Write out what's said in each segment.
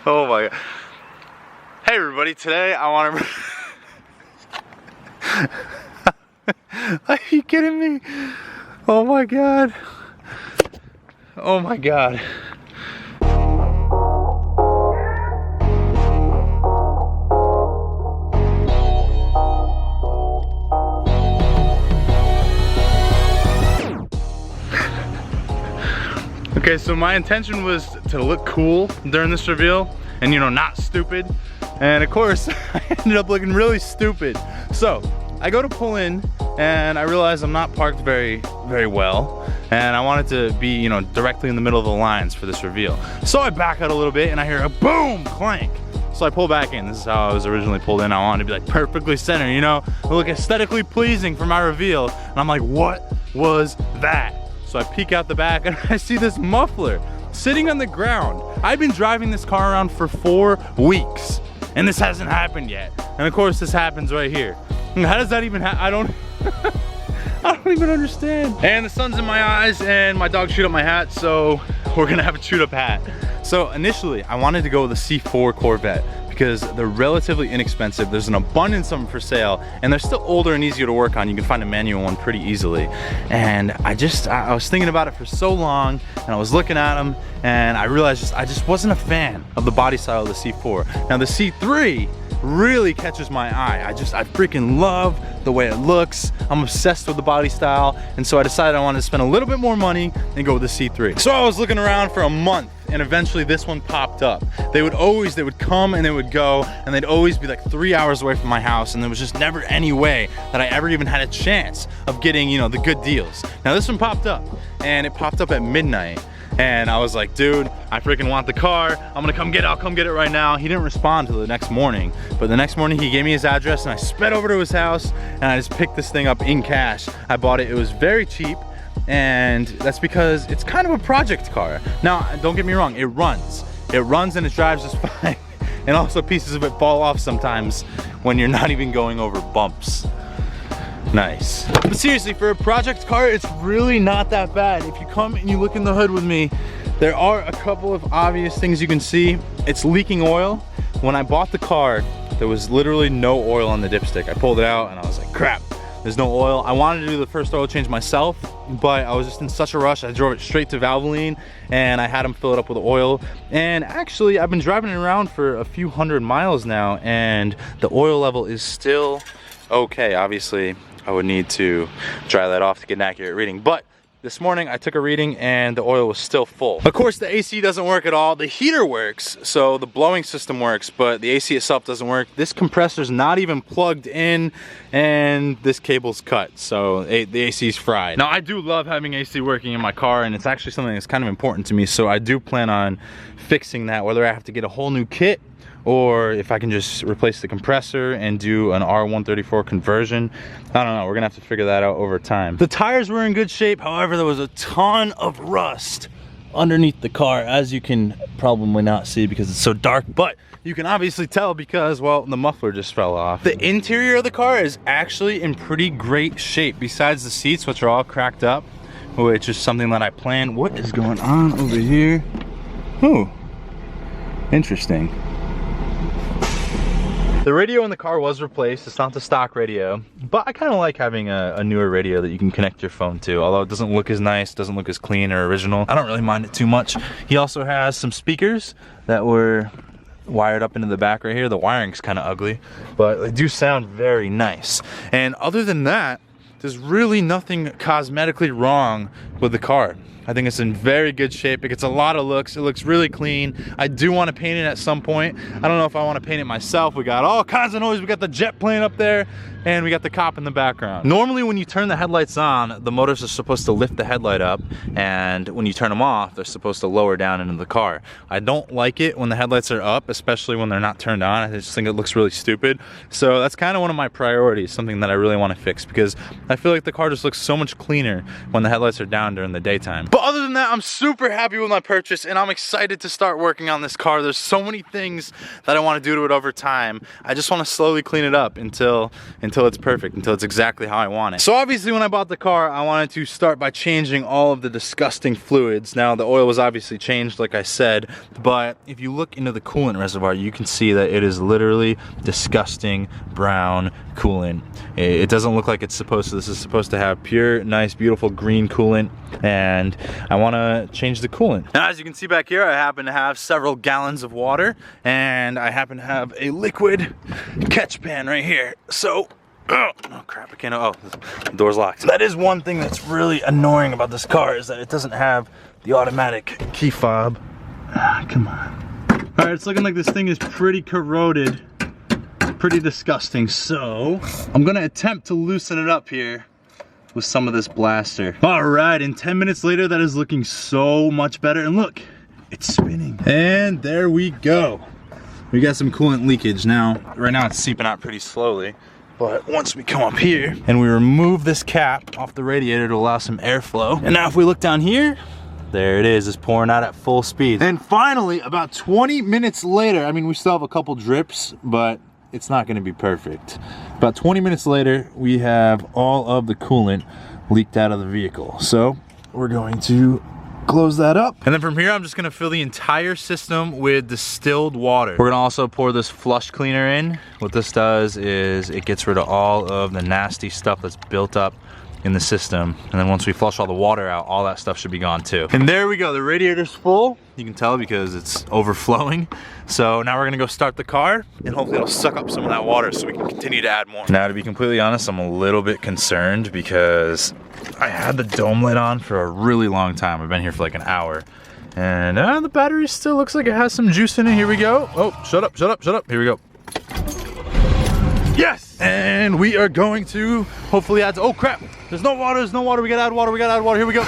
Oh my god. Hey everybody, today I want to... Are you kidding me? Oh my god. Oh my god. Okay, so my intention was to look cool during this reveal and, you know, not stupid. And of course, I ended up looking really stupid. So I go to pull in and I realize I'm not parked very well. And I wanted to be, you know, directly in the middle of the lines for this reveal. So I back out a little bit and I hear a boom, clank. So I pull back in. This is how I was originally pulled in. I wanted to be like perfectly centered, you know, look aesthetically pleasing for my reveal. And I'm like, what was that? So I peek out the back and I see this muffler sitting on the ground. I've been driving this car around for 4 weeks and this hasn't happened yet. And of course this happens right here. And how does that even happen? I don't even understand. And the sun's in my eyes and my dog chewed up my hat, so we're gonna have a chewed up hat. So initially I wanted to go with a C4 Corvette because they're relatively inexpensive. There's an abundance of them for sale and they're still older and easier to work on. You can find a manual one pretty easily. And I was thinking about it for so long and I was looking at them and I realized I just wasn't a fan of the body style of the C4. Now the C3 really catches my eye. I freaking love the way it looks. I'm obsessed with the body style, and so I decided I wanted to spend a little bit more money and go with the C3. So I was looking around for a month and eventually this one popped up. They would come and they would go and they'd always be like 3 hours away from my house, and there was just never any way that I ever even had a chance of getting, you know, the good deals. Now this one popped up and it popped up at midnight. And I was like, dude, I freaking want the car. I'm gonna come get it, I'll come get it right now. He didn't respond till the next morning. But the next morning he gave me his address and I sped over to his house and I just picked this thing up in cash. I bought it, it was very cheap. And that's because it's kind of a project car. Now, don't get me wrong, it runs. It runs and it drives just fine. And also pieces of it fall off sometimes when you're not even going over bumps. Nice. But seriously, for a project car, it's really not that bad. If you come and you look in the hood with me, there are a couple of obvious things you can see. It's leaking oil. When I bought the car, there was literally no oil on the dipstick. I pulled it out and I was like, crap, there's no oil. I wanted to do the first oil change myself, but I was just in such a rush. I drove it straight to Valvoline and I had him fill it up with oil. And actually, I've been driving it around for a few hundred miles now and the oil level is still okay. Obviously, I would need to dry that off to get an accurate reading. But this morning I took a reading and the oil was still full. Of course the AC doesn't work at all. The heater works, so the blowing system works, but the AC itself doesn't work. This compressor's not even plugged in and this cable's cut, so the AC's fried. Now I do love having AC working in my car and it's actually something that's kind of important to me, so I do plan on fixing that, whether I have to get a whole new kit or if I can just replace the compressor and do an R134 conversion. I don't know, we're gonna have to figure that out over time. The tires were in good shape, however, there was a ton of rust underneath the car, as you can probably not see because it's so dark, but you can obviously tell because, well, the muffler just fell off. The interior of the car is actually in pretty great shape, besides the seats, which are all cracked up, which is something that I planned. What is going on over here? Ooh, interesting. The radio in the car was replaced. It's not the stock radio, but I kind of like having a newer radio that you can connect your phone to, although it doesn't look as nice, doesn't look as clean or original. I don't really mind it too much. He also has some speakers that were wired up into the back right here. The wiring's kind of ugly, but they do sound very nice. And other than that, there's really nothing cosmetically wrong with the car. I think it's in very good shape. It gets a lot of looks. It looks really clean. I do want to paint it at some point. I don't know if I want to paint it myself. We got all kinds of noise. We got the jet plane up there and we got the cop in the background. Normally when you turn the headlights on, the motors are supposed to lift the headlight up, and when you turn them off, they're supposed to lower down into the car. I don't like it when the headlights are up, especially when they're not turned on. I just think it looks really stupid. So that's kind of one of my priorities, something that I really want to fix, because I feel like the car just looks so much cleaner when the headlights are down during the daytime. But other than that, I'm super happy with my purchase and I'm excited to start working on this car. There's so many things that I want to do to it over time. I just want to slowly clean it up until it's perfect, until it's exactly how I want it. So obviously when I bought the car, I wanted to start by changing all of the disgusting fluids. Now the oil was obviously changed like I said, but if you look into the coolant reservoir, you can see that it is literally disgusting brown coolant. It doesn't look like it's supposed to. This is supposed to have pure, nice, beautiful green coolant, and I want to change the coolant. Now as you can see back here, I happen to have several gallons of water, and I happen to have a liquid catch pan right here. So oh crap, I can't, oh, the door's locked. That is one thing that's really annoying about this car, is that it doesn't have the automatic key fob. Ah, come on. All right, it's looking like this thing is pretty corroded, pretty disgusting. So I'm gonna attempt to loosen it up here with some of this blaster. All right, and 10 minutes later, that is looking so much better. And look, it's spinning. And there we go. We got some coolant leakage. Now, right now it's seeping out pretty slowly. But once we come up here and we remove this cap off the radiator to allow some airflow. And now if we look down here, there it is, it's pouring out at full speed. And finally, about 20 minutes later, I mean, we still have a couple drips, but it's not gonna be perfect. About 20 minutes later, we have all of the coolant leaked out of the vehicle. So we're going to close that up. And then from here, I'm just gonna fill the entire system with distilled water. We're gonna also pour this flush cleaner in. What this does is it gets rid of all of the nasty stuff that's built up in the system. And then once we flush all the water out, all that stuff should be gone too. And there we go, the radiator's full. You can tell because it's overflowing. So now we're gonna go start the car and hopefully it'll suck up some of that water so we can continue to add more. Now to be completely honest, I'm a little bit concerned because I had the dome light on for a really long time. I've been here for like an hour. And the battery still looks like it has some juice in it. Here we go. Oh, shut up, shut up, shut up. Here we go. Yes! And we are going to hopefully add, oh crap, there's no water, we gotta add water, here we go.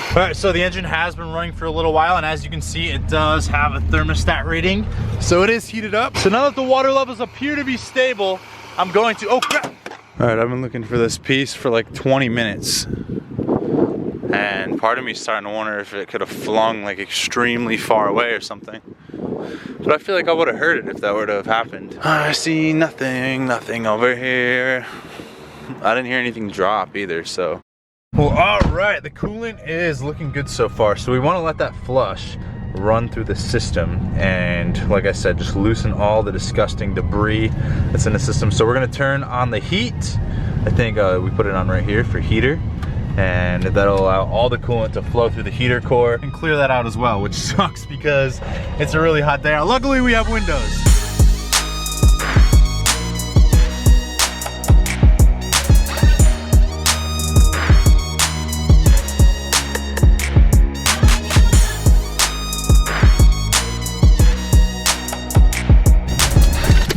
All right, so the engine has been running for a little while, and as you can see, it does have a thermostat reading. So it is heated up. So now that the water levels appear to be stable, I'm going to, oh crap. All right, I've been looking for this piece for like 20 minutes. And part of me is starting to wonder if it could have flung like extremely far away or something. But I feel like I would have heard it if that were to have happened. I see nothing over here. I didn't hear anything drop either, so. Well, all right, the coolant is looking good so far. So we want to let that flush run through the system. And like I said, just loosen all the disgusting debris that's in the system. So we're gonna turn on the heat. I think we put it on right here for heater. And that'll allow all the coolant to flow through the heater core and clear that out as well, which sucks because it's a really hot day out. Luckily we have windows.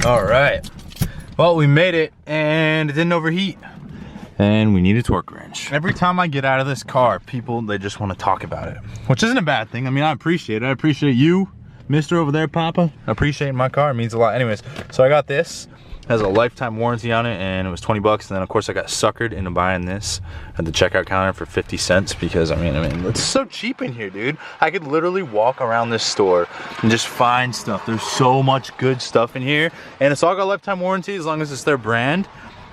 All right, well, we made it and it didn't overheat. And we need a torque wrench. Every time I get out of this car, people, they just want to talk about it, which isn't a bad thing. I mean, I appreciate it. I appreciate you, Mr. over there, Papa. I appreciate my car, it means a lot. Anyways, so I got this. It has a lifetime warranty on it, and it was 20 bucks. And then of course I got suckered into buying this at the checkout counter for 50 cents because I mean, it's so cheap in here, dude. I could literally walk around this store and just find stuff. There's so much good stuff in here, and it's all got lifetime warranty as long as it's their brand.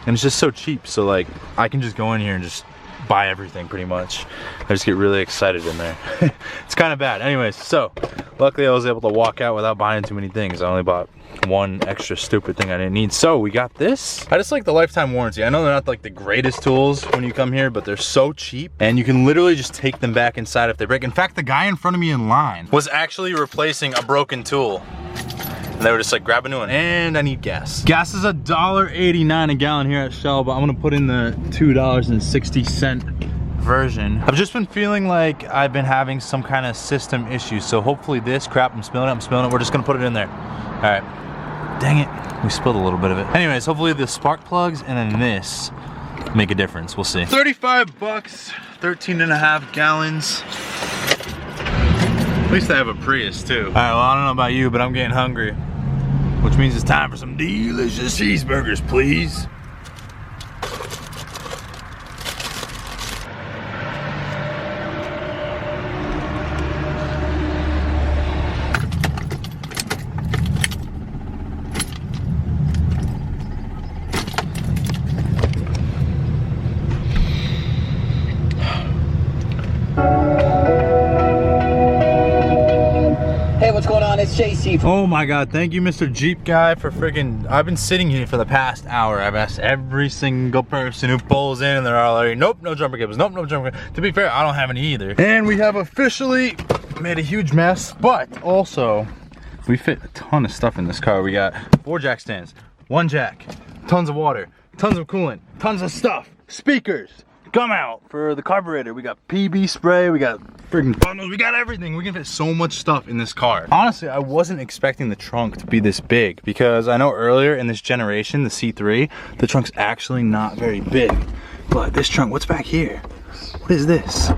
And it's just so cheap, so like I can just go in here and just buy everything pretty much. I just get really excited in there. It's kind of bad. Anyways, so luckily I was able to walk out without buying too many things. I only bought one extra stupid thing I didn't need. So we got this. I just like the lifetime warranty. I know they're not like the greatest tools when you come here, but they're so cheap and you can literally just take them back inside if they break. In fact, the guy in front of me in line was actually replacing a broken tool. And they were just like, grab a new one. And I need gas. Gas is $1.89 a gallon here at Shell, but I'm gonna put in the $2.60 version. I've just been feeling like I've been having some kind of system issue. So hopefully this crap, I'm spilling it. We're just gonna put it in there. All right, dang it. We spilled a little bit of it. Anyways, hopefully the spark plugs and then this make a difference. We'll see. 35 bucks, 13.5 gallons. At least I have a Prius too. All right, well, I don't know about you, but I'm getting hungry, which means it's time for some delicious cheeseburgers, please. it's JC. Oh my God, thank you, Mr. Jeep guy, for freaking, I've been sitting here for the past hour. I've asked every single person who pulls in and they're all like, nope, no jumper cables, nope, no jumper cables. To be fair, I don't have any either. And we have officially made a huge mess, but also, we fit a ton of stuff in this car. We got 4 jack stands, 1 jack, tons of water, tons of coolant, tons of stuff, speakers, gum out for the carburetor. We got PB spray, we got freaking bundles, we got everything. We can fit so much stuff in this car. Honestly, I wasn't expecting the trunk to be this big because I know earlier in this generation, the C3, the trunk's actually not very big. But this trunk, what's back here? What is this?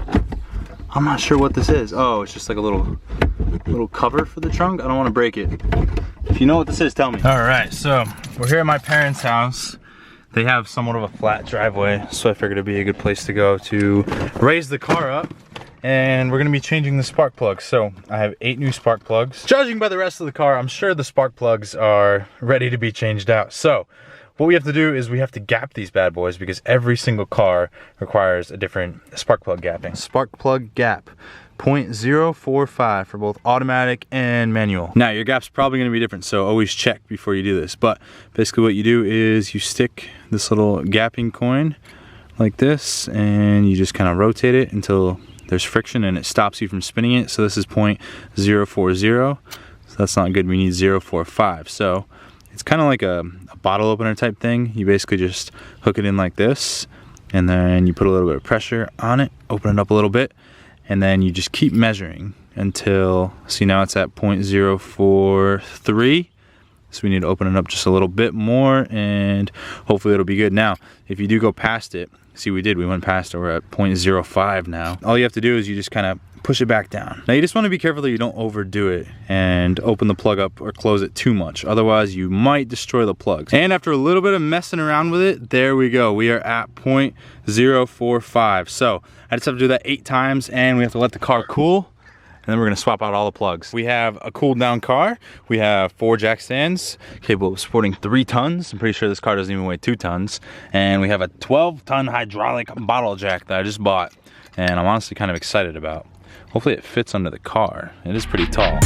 I'm not sure what this is. Oh, it's just like a little cover for the trunk. I don't want to break it. If you know what this is, tell me. All right, so we're here at my parents' house. They have somewhat of a flat driveway, so I figured it'd be a good place to go to raise the car up. And we're gonna be changing the spark plugs. So I have 8 new spark plugs. Judging by the rest of the car, I'm sure the spark plugs are ready to be changed out. So what we have to do is we have to gap these bad boys because every single car requires a different spark plug gapping. Spark plug gap. 0.045 for both automatic and manual. Now your gap's probably going to be different, so always check before you do this. But basically what you do is you stick this little gapping coin like this and you just kind of rotate it until there's friction and it stops you from spinning it. So this is 0.040, so that's not good. We need 0.45. So it's kind of like a bottle opener type thing. You basically just hook it in like this and then you put a little bit of pressure on it, open it up a little bit, and then you just keep measuring until, see now it's at 0.043. So we need to open it up just a little bit more and hopefully it'll be good. Now, if you do go past it, see we went past it, we're at 0.05 now. All you have to do is you just kind of push it back down. Now you just want to be careful that you don't overdo it and open the plug up or close it too much. Otherwise you might destroy the plugs. And after a little bit of messing around with it, there we go. We are at 0.045. So I just have to do that 8 times and we have to let the car cool. And then we're gonna swap out all the plugs. We have a cooled down car. We have 4 jack stands capable of supporting 3 tons. I'm pretty sure this car doesn't even weigh 2 tons. And we have a 12-ton hydraulic bottle jack that I just bought. And I'm honestly kind of excited about. Hopefully it fits under the car. It is pretty tall.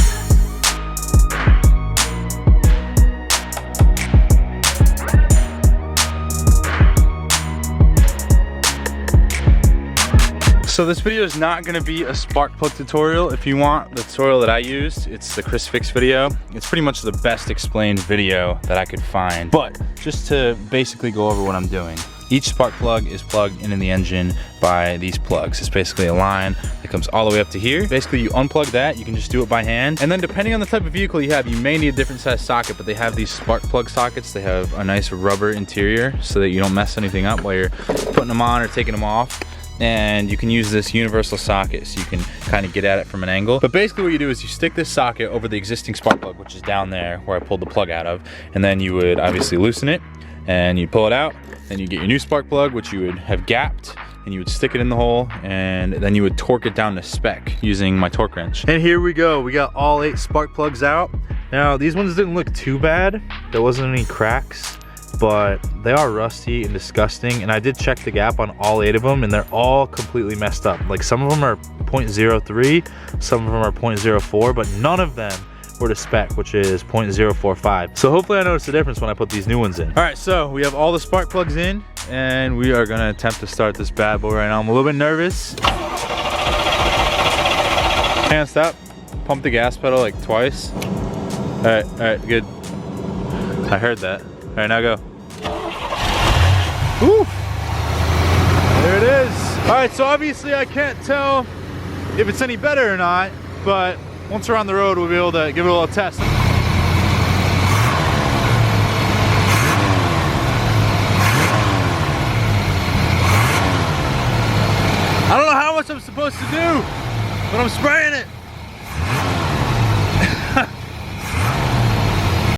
So this video is not gonna be a spark plug tutorial. If you want the tutorial that I used, it's the Chris Fix video. It's pretty much the best explained video that I could find. But just to basically go over what I'm doing. Each spark plug is plugged into the engine by these plugs. It's basically a line that comes all the way up to here. Basically you unplug that, you can just do it by hand. And then depending on the type of vehicle you have, you may need a different size socket, but they have these spark plug sockets. They have a nice rubber interior so that you don't mess anything up while you're putting them on or taking them off. And you can use this universal socket so you can kind of get at it from an angle. But basically what you do is you stick this socket over the existing spark plug, which is down there where I pulled the plug out of, and then you would obviously loosen it and you pull it out, then you get your new spark plug, which you would have gapped, and you would stick it in the hole, and then you would torque it down to spec using my torque wrench. And here we go, we got all 8 spark plugs out. Now these ones didn't look too bad, there wasn't any cracks, but they are rusty and disgusting, and I did check the gap on all 8 of them and they're all completely messed up. Like some of them are 0.03, some of them are 0.04, but none of them were to spec, which is 0.045. So hopefully I noticed the difference when I put these new ones in. All right, so we have all the spark plugs in and we are gonna attempt to start this bad boy right now. I'm a little bit nervous. Hands up, pump the gas pedal like twice. All right, good. I heard that. All right, now go. Woo! There it is. All right, so obviously I can't tell if it's any better or not, but once we're on the road, we'll be able to give it a little test. I don't know how much I'm supposed to do, but I'm spraying it.